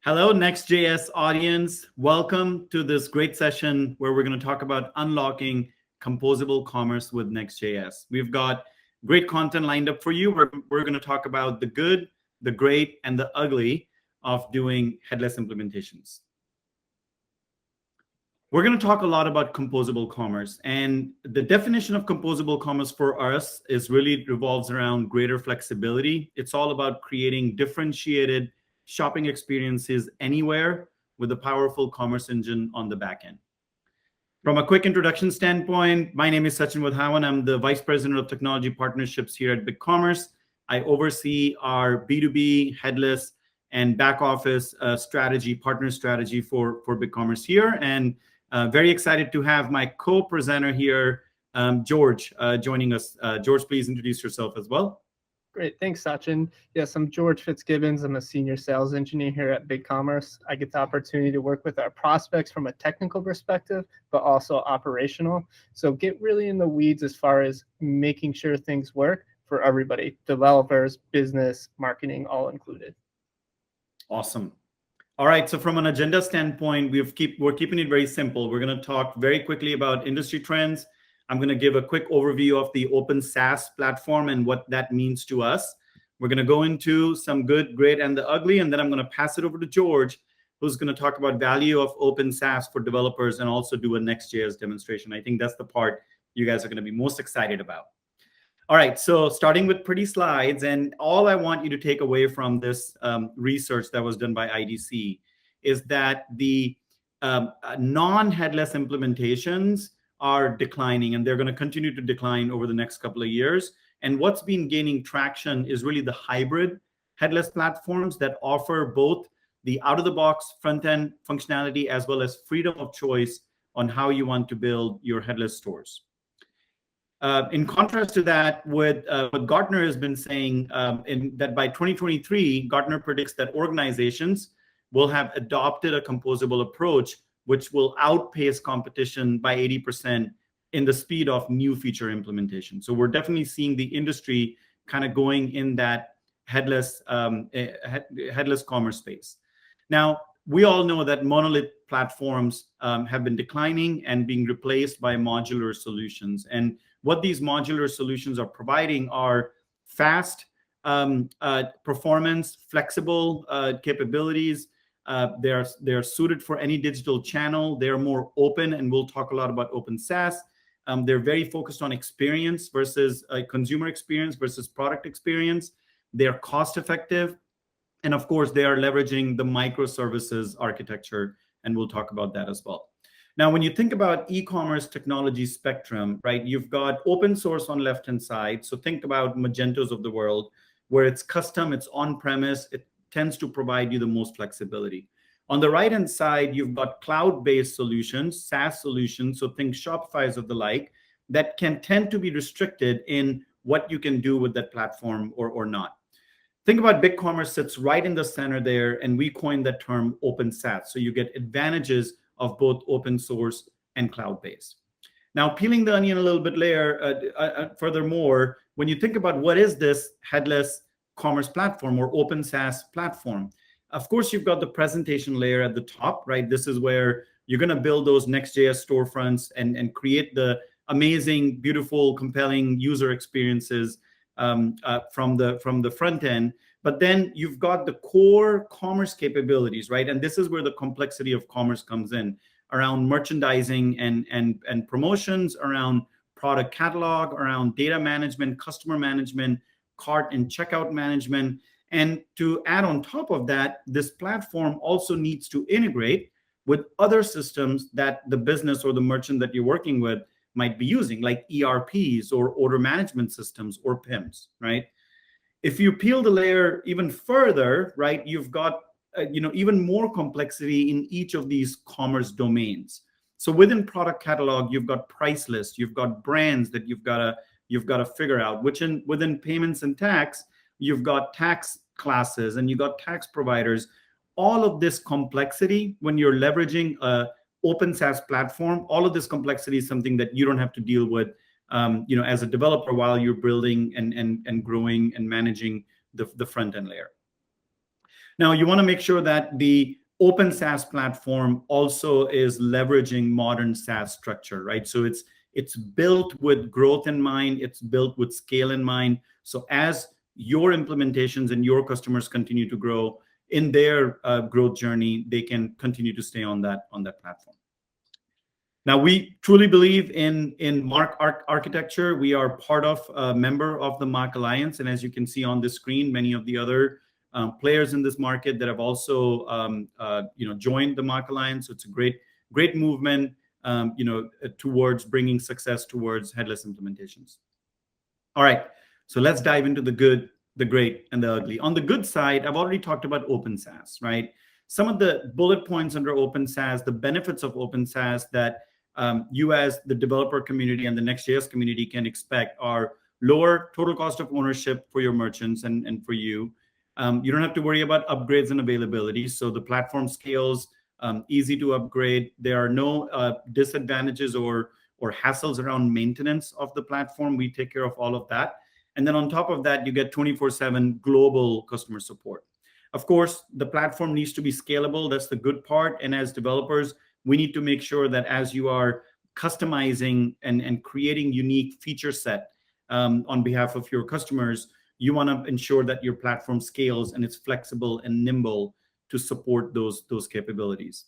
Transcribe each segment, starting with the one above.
Hello, Next.js audience. Welcome to this great session where we're going to talk about unlocking composable commerce with Next.js. We've got great content lined up for you. We're going to talk about the good, the great, and the ugly of doing headless implementations. We're going to talk a lot about composable commerce, and the definition of composable commerce for us is really revolves around greater flexibility. It's all about creating differentiated shopping experiences anywhere with a powerful commerce engine on the back end. From a quick introduction standpoint, my name is Sachin Wadhawan. I'm the Vice President of Technology Partnerships here at BigCommerce. I oversee our B2B, headless, and back office partner strategy for BigCommerce here. And very excited to have my co-presenter here, George, joining us. George, please introduce yourself as well. Great. Thanks, Sachin. Yes, I'm George Fitzgibbons. I'm a senior sales engineer here at BigCommerce. I get the opportunity to work with our prospects from a technical perspective, but also operational. So get really in the weeds as far as making sure things work for everybody, developers, business, marketing, all included. Awesome. All right. So from an agenda standpoint, we're keeping it very simple. We're going to talk very quickly about industry trends. I'm going to give a quick overview of the Open Sas platform and what that means to us. We're going to go into some good, great, and the ugly, and then I'm going to pass it over to George, who's going to talk about value of Open Sas for developers and also do a Next.js demonstration. I think that's the part you guys are going to be most excited about. All right, so starting with pretty slides, and all I want you to take away from this research that was done by IDC is that the non-headless implementations are declining, and they're going to continue to decline over the next couple of years. And what's been gaining traction is really the hybrid headless platforms that offer both the out-of-the-box front-end functionality as well as freedom of choice on how you want to build your headless stores. In contrast to that, what Gartner has been saying that by 2023, Gartner predicts that organizations will have adopted a composable approach which will outpace competition by 80% in the speed of new feature implementation. So we're definitely seeing the industry kind of going in that headless commerce space. Now, we all know that monolith platforms have been declining and being replaced by modular solutions. And what these modular solutions are providing are fast performance, flexible capabilities. They're suited for any digital channel. They're more open, and we'll talk a lot about Open Sas. They're very focused on experience versus consumer experience versus product experience. They're cost effective. And of course, they are leveraging the microservices architecture, and we'll talk about that as well. Now, when you think about e-commerce technology spectrum, right, you've got open source on left-hand side. So think about Magentos of the world, where it's custom, it's on-premise, it tends to provide you the most flexibility. On the right-hand side, you've got cloud-based solutions, SaaS solutions, so think Shopify's of the like, that can tend to be restricted in what you can do with that platform or not. Think about BigCommerce sits right in the center there, and we coined that term Open Sas. So you get advantages of both open source and cloud-based. Now, peeling the onion a little bit furthermore, when you think about what is this headless commerce platform or Open Sas platform, of course, you've got the presentation layer at the top, right? This is where you're going to build those Next.js storefronts and create the amazing, beautiful, compelling user experiences from the front end. But then you've got the core commerce capabilities, right? And this is where the complexity of commerce comes in around merchandising and promotions, around product catalog, around data management, customer management, cart and checkout management. And to add on top of that, this platform also needs to integrate with other systems that the business or the merchant that you're working with might be using, like ERPs or order management systems or PIMs, right? If you peel the layer even further, right, you've got even more complexity in each of these commerce domains. So within product catalog, you've got price lists, you've got brands that you've got to figure out. Within payments and tax, you've got tax classes and you've got tax providers. All of this complexity, when you're leveraging a Open Sas platform, all of this complexity is something that you don't have to deal with, as a developer while you're building and growing and managing the front end layer. Now, you want to make sure that the Open SaaS platform also is leveraging modern SaaS structure, right? So it's built with growth in mind, it's built with scale in mind. So as your implementations and your customers continue to grow in their growth journey, they can continue to stay on that platform. Now, we truly believe in MARC architecture. We are part of a member of the MARC Alliance, and as you can see on the screen, many of the other players in this market that have also joined the MARC Alliance. So it's a great movement towards bringing success towards headless implementations. All right, so let's dive into the good, the great, and the ugly. On the good side, I've already talked about Open SaaS, right? Some of the bullet points under Open SaaS, the benefits of Open SaaS that you as the developer community and the Next.js community can expect are lower total cost of ownership for your merchants and for you. You don't have to worry about upgrades and availability. So the platform scales, easy to upgrade. There are no disadvantages or hassles around maintenance of the platform. We take care of all of that. And then on top of that, you get 24/7 global customer support. Of course, the platform needs to be scalable. That's the good part. And as developers, we need to make sure that as you are customizing and creating unique feature set on behalf of your customers, you want to ensure that your platform scales and it's flexible and nimble to support those capabilities.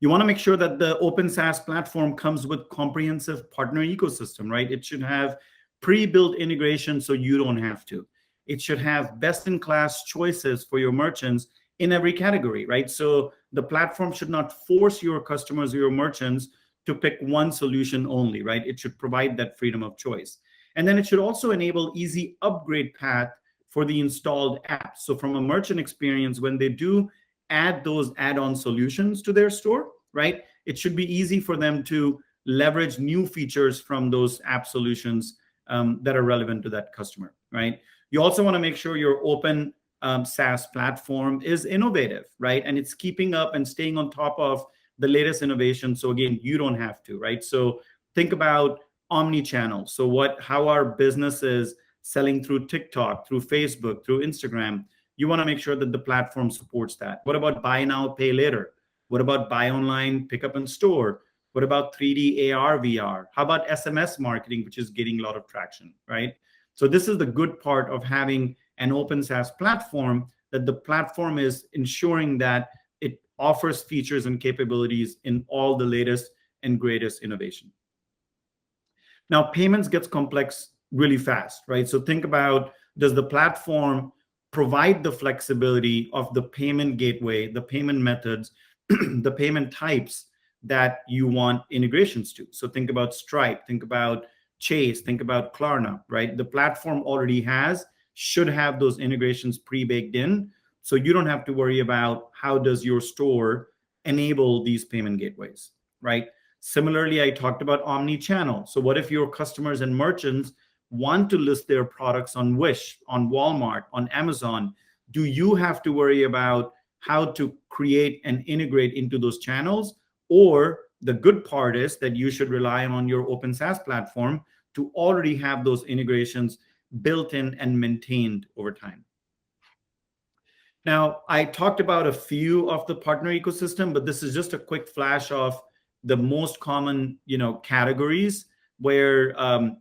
You want to make sure that the Open SaaS platform comes with comprehensive partner ecosystem, right? It should have pre-built integration so you don't have to. It should have best-in-class choices for your merchants in every category, right? So the platform should not force your customers or your merchants to pick one solution only, right? It should provide that freedom of choice. And then it should also enable easy upgrade path for the installed apps. So from a merchant experience, when they do add those add-on solutions to their store, right, it should be easy for them to leverage new features from those app solutions that are relevant to that customer, right? You also want to make sure your Open SaaS platform is innovative, right? And it's keeping up and staying on top of the latest innovation. So again, you don't have to, right? So think about omni-channel. So how our business is selling through TikTok, through Facebook, through Instagram. You want to make sure that the platform supports that. What about buy now, pay later? What about buy online, pick up in store? What about 3D AR, VR? How about SMS marketing, which is getting a lot of traction, right? So this is the good part of having an Open SaaS platform, that the platform is ensuring that it offers features and capabilities in all the latest and greatest innovation. Now, payments gets complex really fast, right? So think about, does the platform provide the flexibility of the payment gateway, the payment methods, the payment types that you want integrations to? So think about Stripe, think about Chase, think about Klarna, right? The platform already should have those integrations pre-baked in. So you don't have to worry about how does your store enable these payment gateways, right? Similarly, I talked about omni-channel. So what if your customers and merchants want to list their products on Wish, on Walmart, on Amazon? Do you have to worry about how to create and integrate into those channels? Or the good part is that you should rely on your Open SaaS platform to already have those integrations built in and maintained over time. Now, I talked about a few of the partner ecosystem, but this is just a quick flash of the most common, categories where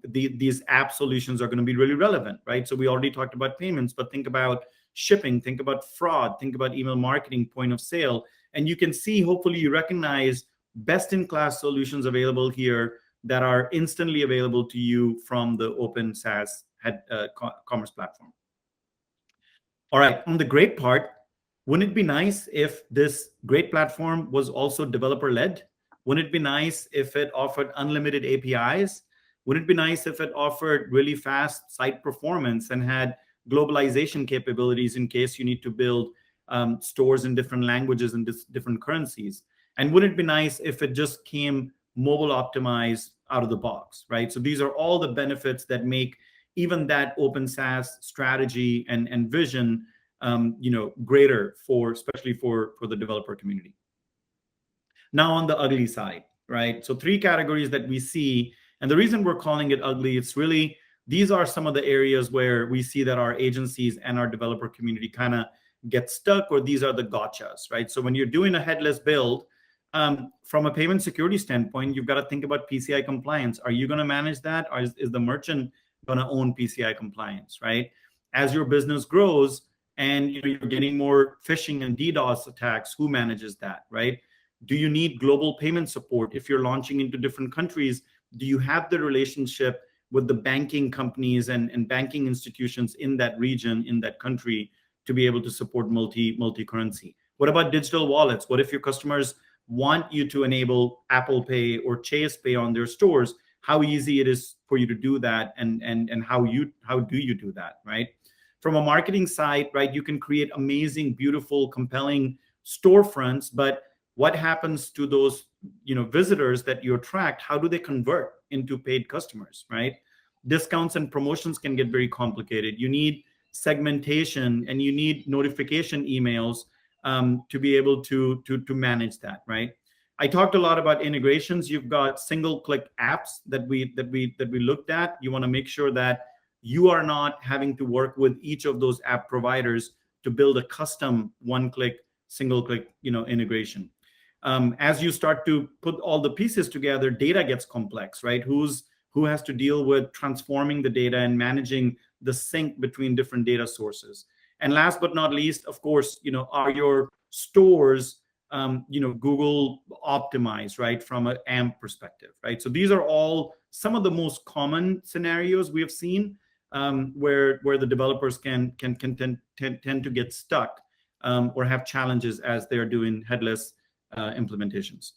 these app solutions are going to be really relevant, right? So we already talked about payments, but think about shipping, think about fraud, think about email marketing, point of sale. And you can see, hopefully you recognize best-in-class solutions available here that are instantly available to you from the Open SaaS commerce platform. All right, on the great part, wouldn't it be nice if this great platform was also developer-led? Wouldn't it be nice if it offered unlimited APIs? Wouldn't it be nice if it offered really fast site performance and had globalization capabilities in case you need to build stores in different languages and different currencies? And wouldn't it be nice if it just came mobile optimized out of the box, right? So these are all the benefits that make even that Open SaaS strategy and vision greater especially for the developer community. Now on the ugly side, right? So 3 categories that we see, and the reason we're calling it ugly, it's really, these are some of the areas where we see that our agencies and our developer community kind of get stuck, or these are the gotchas, right? So when you're doing a headless build, from a payment security standpoint, you've got to think about PCI compliance. Are you going to manage that, or is the merchant going to own PCI compliance, right? As your business grows and you're getting more phishing and DDoS attacks, who manages that, right? Do you need global payment support? If you're launching into different countries, do you have the relationship with the banking companies and banking institutions in that region, in that country, to be able to support multi-currency? What about digital wallets? What if your customers want you to enable Apple Pay or Chase Pay on their stores? How easy it is for you to do that, and how do you do that, right? From a marketing side, right, you can create amazing, beautiful, compelling storefronts, but what happens to those visitors that you attract? How do they convert into paid customers, right? Discounts and promotions can get very complicated. You need segmentation and you need notification emails to be able to manage that, right? I talked a lot about integrations. You've got single-click apps that we looked at. You want to make sure that you are not having to work with each of those app providers to build a custom one-click, single-click, integration. As you start to put all the pieces together, data gets complex, right? Who has to deal with transforming the data and managing the sync between different data sources? And last but not least, of course, are your stores, Google optimized, right, from an AMP perspective, right? So these are all some of the most common scenarios we have seen where the developers can tend to get stuck or have challenges as they're doing headless implementations.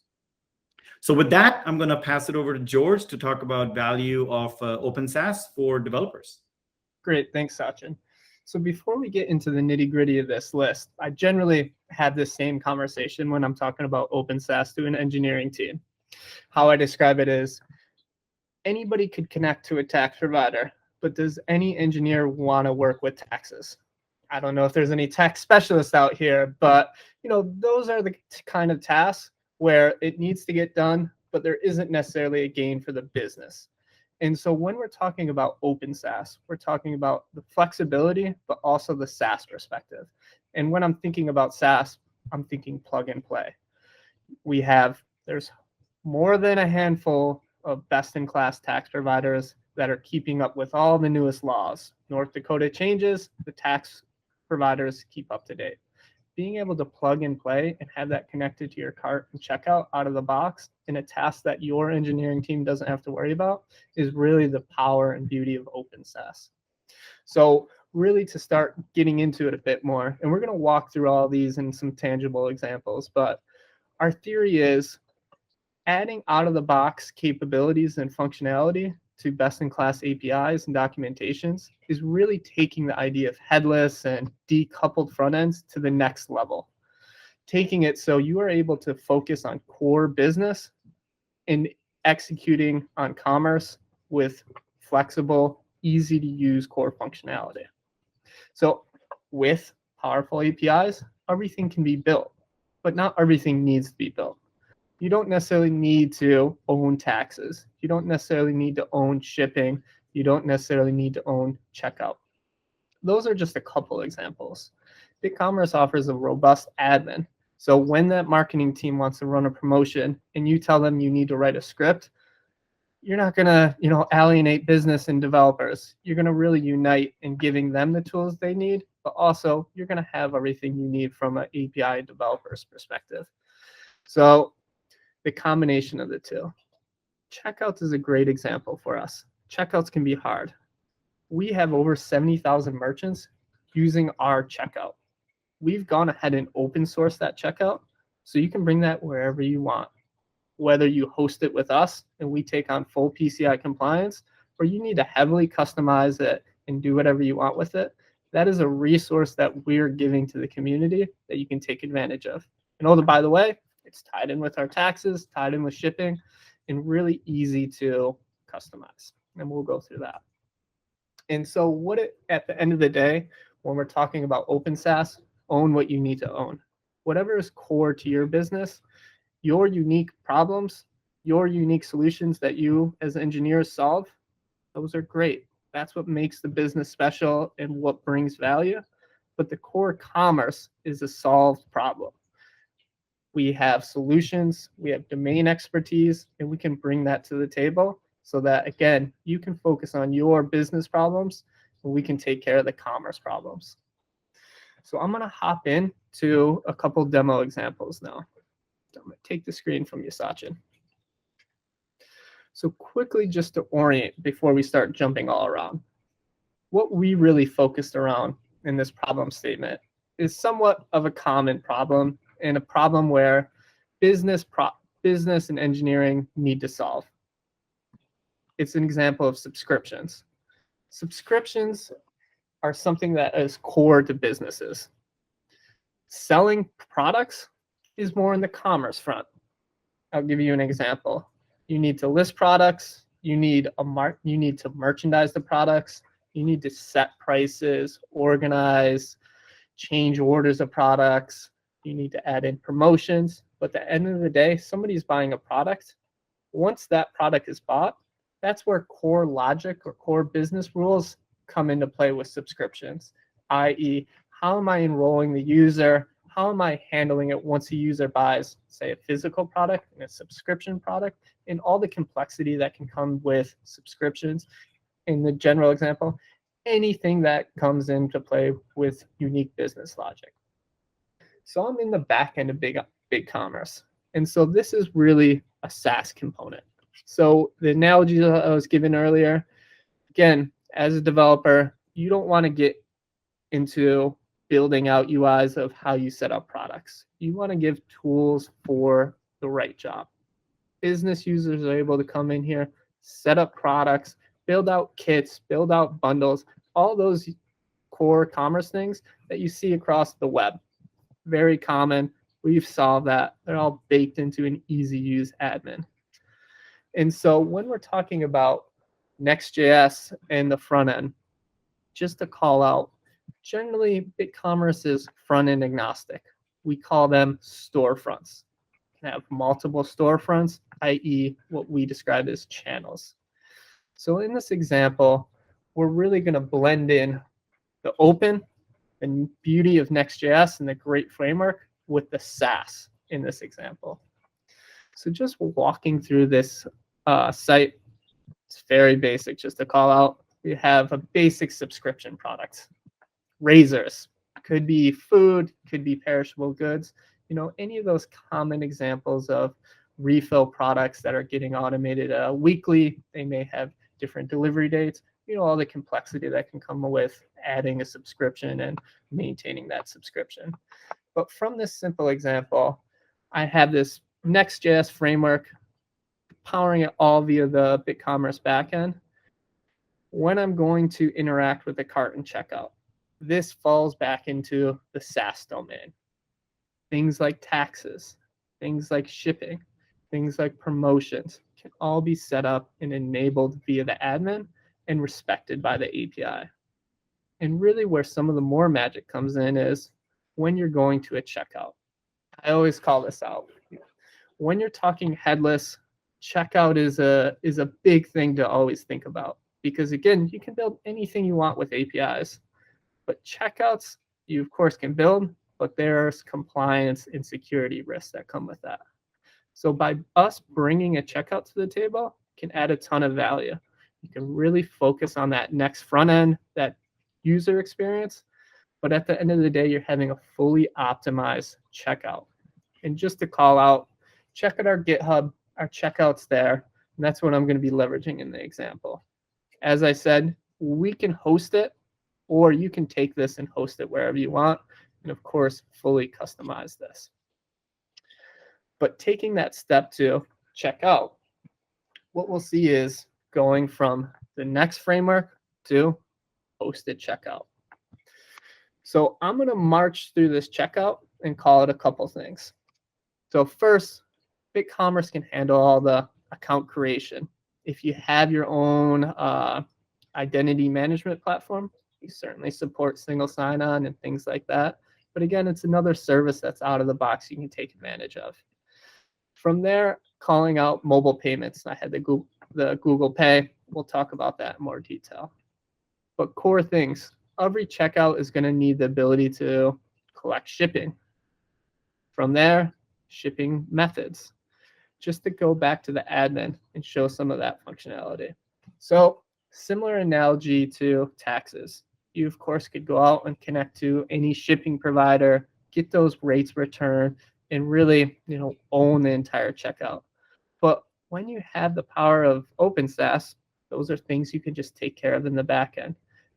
So with that, I'm going to pass it over to George to talk about value of Open Sas for developers. Great, thanks, Sachin. So before we get into the nitty-gritty of this list, I generally have this same conversation when I'm talking about Open Sas to an engineering team. How I describe it is, anybody could connect to a tax provider, but does any engineer want to work with taxes? I don't know if there's any tax specialists out here, but those are the kind of tasks where it needs to get done, but there isn't necessarily a gain for the business. And so when we're talking about Open Sas, we're talking about the flexibility, but also the SaaS perspective. And when I'm thinking about SaaS, I'm thinking plug and play. There's more than a handful of best-in-class tax providers that are keeping up with all the newest laws. North Dakota changes, the tax providers keep up to date. Being able to plug and play and have that connected to your cart and checkout out of the box in a task that your engineering team doesn't have to worry about is really the power and beauty of Open Sas. So really, to start getting into it a bit more, and we're going to walk through all these in some tangible examples, but our theory is adding out of the box capabilities and functionality to best-in-class APIs and documentations is really taking the idea of headless and decoupled front ends to the next level. Taking it so you are able to focus on core business and executing on commerce with flexible, easy-to-use core functionality. So with powerful APIs, everything can be built, but not everything needs to be built. You don't necessarily need to own taxes. You don't necessarily need to own shipping. You don't necessarily need to own checkout. Those are just a couple examples. BigCommerce offers a robust admin. So when that marketing team wants to run a promotion and you tell them you need to write a script, you're not going to, alienate business and developers. You're going to really unite in giving them the tools they need, but also you're going to have everything you need from an API developer's perspective. So the combination of the two. Checkouts is a great example for us. Checkouts can be hard. We have over 70,000 merchants using our checkout. We've gone ahead and open sourced that checkout, so you can bring that wherever you want. Whether you host it with us and we take on full PCI compliance, or you need to heavily customize it and do whatever you want with it, that is a resource that we're giving to the community that you can take advantage of. And by the way, it's tied in with our taxes, tied in with shipping, and really easy to customize. And we'll go through that. And so at the end of the day, when we're talking about Open Sas, own what you need to own. Whatever is core to your business, your unique problems, your unique solutions that you as engineers solve, those are great. That's what makes the business special and what brings value. but the core commerce is a solved problem. We have solutions, we have domain expertise, and we can bring that to the table so that, again, you can focus on your business problems and we can take care of the commerce problems. So I'm going to hop into a couple demo examples now. So I'm going to take the screen from you, Sachin. So quickly, just to orient before we start jumping all around, what we really focused around in this problem statement is somewhat of a common problem and a problem where business and engineering need to solve. It's an example of subscriptions. Subscriptions are something that is core to businesses. Selling products is more in the commerce front. I'll give you an example. You need to list products, you need to merchandise the products, you need to set prices, organize, change orders of products, you need to add in promotions. But at the end of the day, somebody's buying a product. Once that product is bought, that's where core logic or core business rules come into play with subscriptions, i.e., how am I enrolling the user? How am I handling it once a user buys, say, a physical product and a subscription product, and all the complexity that can come with subscriptions? In the general example, anything that comes into play with unique business logic. So I'm in the back end of BigCommerce. And so this is really a SaaS component. So the analogy that I was given earlier, again, as a developer, you don't want to get into building out UIs of how you set up products. You want to give tools for the right job. Business users are able to come in here, set up products, build out kits, build out bundles, all those core commerce things that you see across the web. Very common. We've solved that. They're all baked into an easy use admin. And so when we're talking about Next.js and the front end, just to call out, generally BigCommerce is front end agnostic. We call them storefronts. You can have multiple storefronts, i.e. what we describe as channels. So in this example, we're really going to blend in the open and beauty of Next.js and the great framework with the SaaS in this example. So just walking through this site, it's very basic. Just to call out, we have a basic subscription product. Razors, could be food, could be perishable goods. You know, any of those common examples of refill products that are getting automated weekly. They may have different delivery dates. You know, all the complexity that can come with adding a subscription and maintaining that subscription. But from this simple example, I have this Next.js framework powering it all via the BigCommerce backend. When I'm going to interact with the cart and checkout, this falls back into the SaaS domain. Things like taxes, things like shipping, things like promotions can all be set up and enabled via the admin and respected by the API. And really where some of the more magic comes in is when you're going to a checkout. I always call this out. When you're talking headless, checkout is a big thing to always think about, because again, you can build anything you want with APIs, but checkouts you of course can build, but there's compliance and security risks that come with that. So by us bringing a checkout to the table can add a ton of value. You can really focus on that next front end, that user experience, but at the end of the day, you're having a fully optimized checkout. And just to call out, check out our GitHub, our checkouts there, and that's what I'm going to be leveraging in the example. As I said, we can host it, or you can take this and host it wherever you want, and of course, fully customize this. But taking that step to checkout, what we'll see is going from the next framework to hosted checkout. So I'm going to march through this checkout and call it a couple things. So first, BigCommerce can handle all the account creation. If you have your own identity management platform, you certainly support single sign-on and things like that. But again, it's another service that's out of the box you can take advantage of. From there, calling out mobile payments. I had the Google Pay. We'll talk about that in more detail. But core things, every checkout is going to need the ability to collect shipping. From there, shipping methods. Just to go back to the admin and show some of that functionality. So similar analogy to taxes. You, of course, could go out and connect to any shipping provider, get those rates returned, and really, own the entire checkout. But when you have the power of Open Sas, those are things you can just take care of in the back end.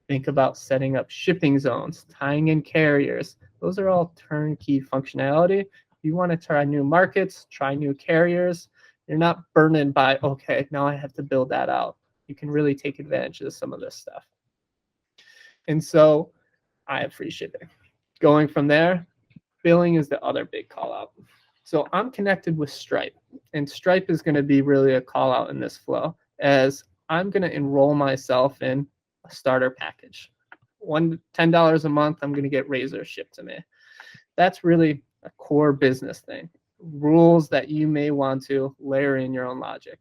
Think about setting up shipping zones, tying in carriers. Those are all turnkey functionality. You want to try new markets, try new carriers. You're not burdened by, okay, now I have to build that out. You can really take advantage of some of this stuff. And so I have free shipping. Going from there, billing is the other big call out. So I'm connected with Stripe, and Stripe is going to be really a call out in this flow, as I'm going to enroll myself in a starter package. $10 a month, I'm going to get Razor shipped to me. That's really a core business thing. Rules that you may want to layer in your own logic.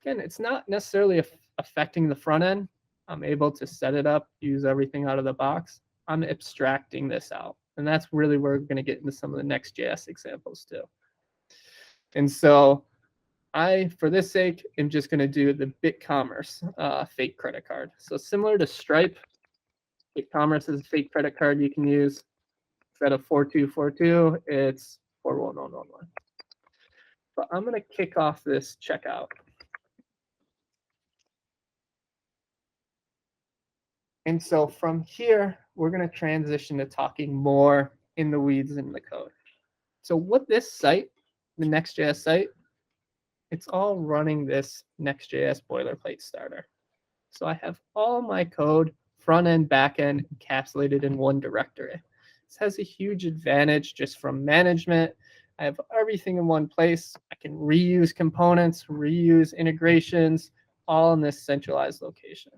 Again, it's not necessarily affecting the front end. I'm able to set it up, use everything out of the box. I'm abstracting this out. And that's really where we're going to get into some of the Next.js examples too. And so for this sake, am just going to do the BigCommerce fake credit card. So similar to Stripe, BigCommerce is a fake credit card you can use. Instead of 4242, it's 41111. But I'm going to kick off this checkout. And so from here, we're going to transition to talking more in the weeds in the code. So what this site, the Next.js site, it's all running this Next.js boilerplate starter. So I have all my code, front end, back end, encapsulated in one directory. This has a huge advantage just from management. I have everything in one place. I can reuse components, reuse integrations, all in this centralized location.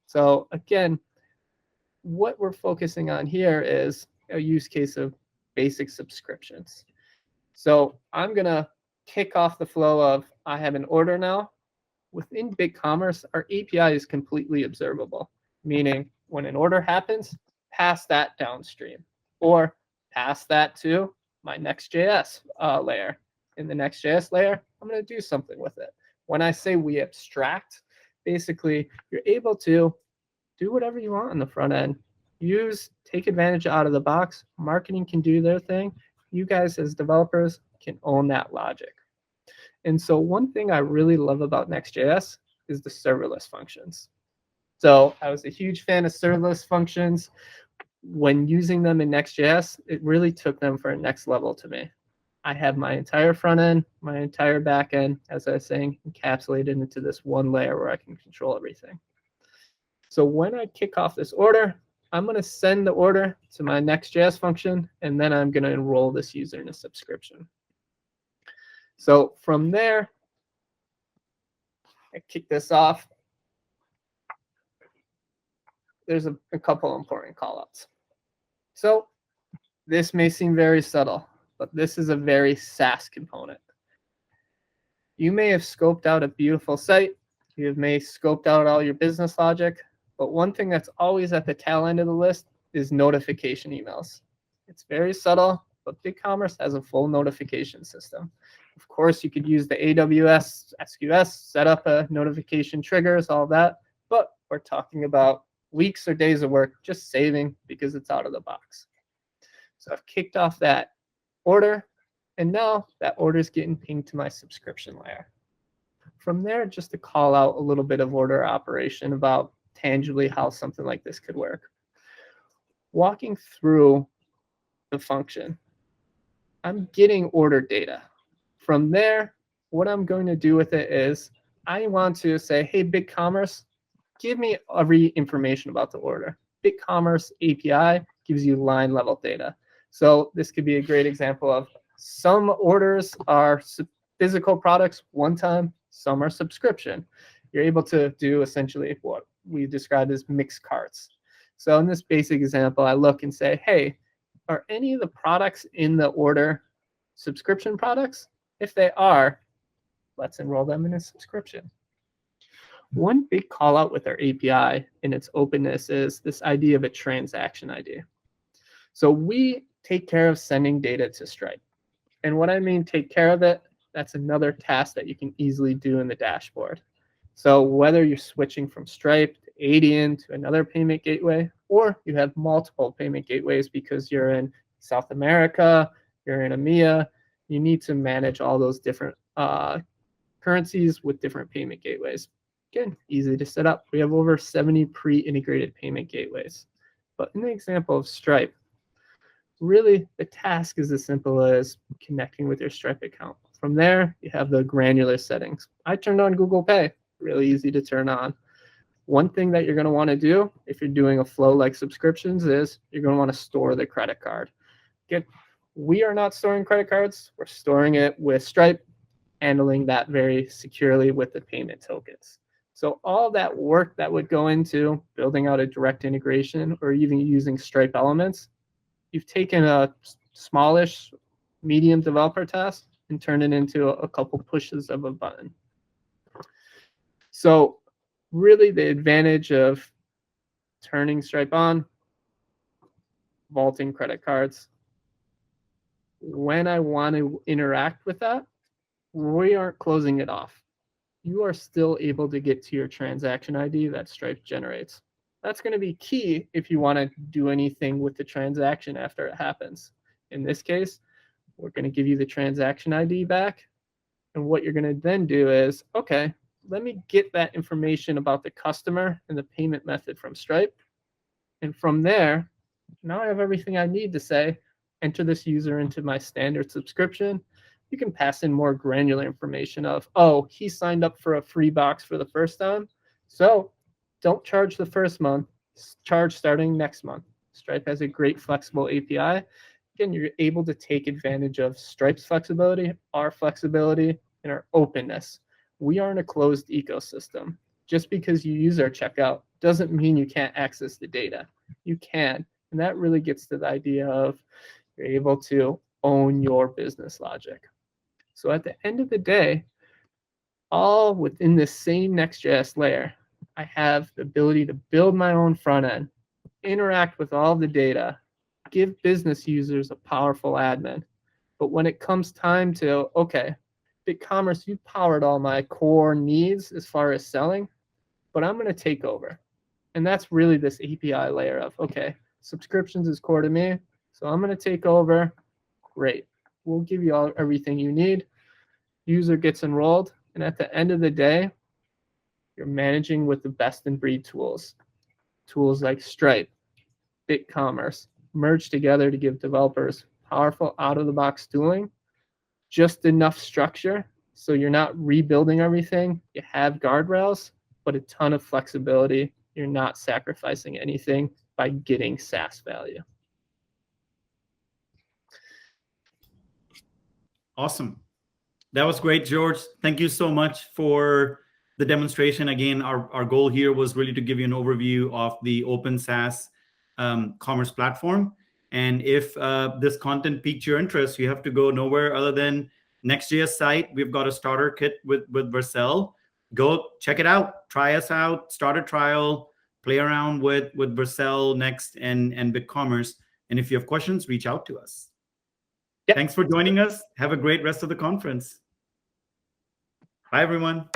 So again, what we're focusing on here is a use case of basic subscriptions. So I'm going to kick off the flow of, I have an order now. Within BigCommerce, our API is completely observable, meaning when an order happens, pass that downstream or pass that to my Next.js layer. In the Next.js layer, I'm going to do something with it. When I say we abstract, basically you're able to do whatever you want on the front end. Take advantage out of the box. Marketing can do their thing. You guys as developers can own that logic. And so one thing I really love about Next.js is the serverless functions. So I was a huge fan of serverless functions. When using them in Next.js, it really took them for a next level to me. I have my entire front end, my entire back end, as I was saying, encapsulated into this one layer where I can control everything. So when I kick off this order, I'm going to send the order to my Next.js function, and then I'm going to enroll this user in a subscription. So from there, I kick this off. There's a couple important callouts. So this may seem very subtle, but this is a very SaaS component. You may have scoped out a beautiful site. You may have scoped out all your business logic. But one thing that's always at the tail end of the list is notification emails. It's very subtle, but BigCommerce has a full notification system. Of course, you could use the AWS SQS, set up a notification triggers, all that. But we're talking about weeks or days of work just saving because it's out of the box. So I've kicked off that order, and now that order is getting pinged to my subscription layer. From there, just to call out a little bit of order operation about tangibly how something like this could work. Walking through the function, I'm getting order data. From there, what I'm going to do with it is I want to say, hey, BigCommerce, give me every information about the order. BigCommerce API gives you line level data. So this could be a great example of some orders are physical products one time, some are subscription. You're able to do essentially what we described as mixed carts. So in this basic example, I look and say, hey, are any of the products in the order subscription products? If they are, let's enroll them in a subscription. One big call out with our API and its openness is this idea of a transaction ID. So we take care of sending data to Stripe. And what I mean take care of it, that's another task that you can easily do in the dashboard. So whether you're switching from Stripe to Adyen to another payment gateway, or you have multiple payment gateways because you're in South America, you're in EMEA, you need to manage all those different currencies with different payment gateways. Again, easy to set up. We have over 70 pre-integrated payment gateways. But in the example of Stripe, really the task is as simple as connecting with your Stripe account. From there, you have the granular settings. I turned on Google Pay, really easy to turn on. One thing that you're going to want to do if you're doing a flow like subscriptions is you're going to want to store the credit card. We are not storing credit cards. We're storing it with Stripe, handling that very securely with the payment tokens. So all that work that would go into building out a direct integration or even using Stripe elements, you've taken a smallish, medium developer task and turned it into a couple pushes of a button. So really the advantage of turning Stripe on, vaulting credit cards, when I want to interact with that, we aren't closing it off. You are still able to get to your transaction ID that Stripe generates. That's going to be key if you want to do anything with the transaction after it happens. In this case, we're going to give you the transaction ID back. And what you're going to then do is, okay, let me get that information about the customer and the payment method from Stripe. And from there, now I have everything I need to say, enter this user into my standard subscription. You can pass in more granular information of, oh, he signed up for a free box for the first time. So don't charge the first month, charge starting next month. Stripe has a great flexible API. Again, you're able to take advantage of Stripe's flexibility, our flexibility, and our openness. We aren't a closed ecosystem. Just because you use our checkout doesn't mean you can't access the data. You can. And that really gets to the idea of you're able to own your business logic. So at the end of the day, all within this same Next.js layer, I have the ability to build my own front end, interact with all the data, give business users a powerful admin. But when it comes time to, okay, BigCommerce, you powered all my core needs as far as selling, but I'm going to take over. And that's really this API layer of, okay, subscriptions is core to me, so I'm going to take over. Great. We'll give you everything you need. User gets enrolled. And at the end of the day, you're managing with the best in breed tools. Tools like Stripe, BigCommerce, merge together to give developers powerful out-of-the-box tooling, just enough structure so you're not rebuilding everything. You have guardrails, but a ton of flexibility. You're not sacrificing anything by getting SaaS value. Awesome. That was great, George. Thank you so much for the demonstration. Again, our goal here was really to give you an overview of the Open Sas commerce platform. And if this content piqued your interest, you have to go nowhere other than Next.js site. We've got a starter kit with Vercel. Go check it out. Try us out. Start a trial. Play around with Vercel, Next, and BigCommerce. And if you have questions, reach out to us. Yep. Thanks for joining us. Have a great rest of the conference. Bye, everyone.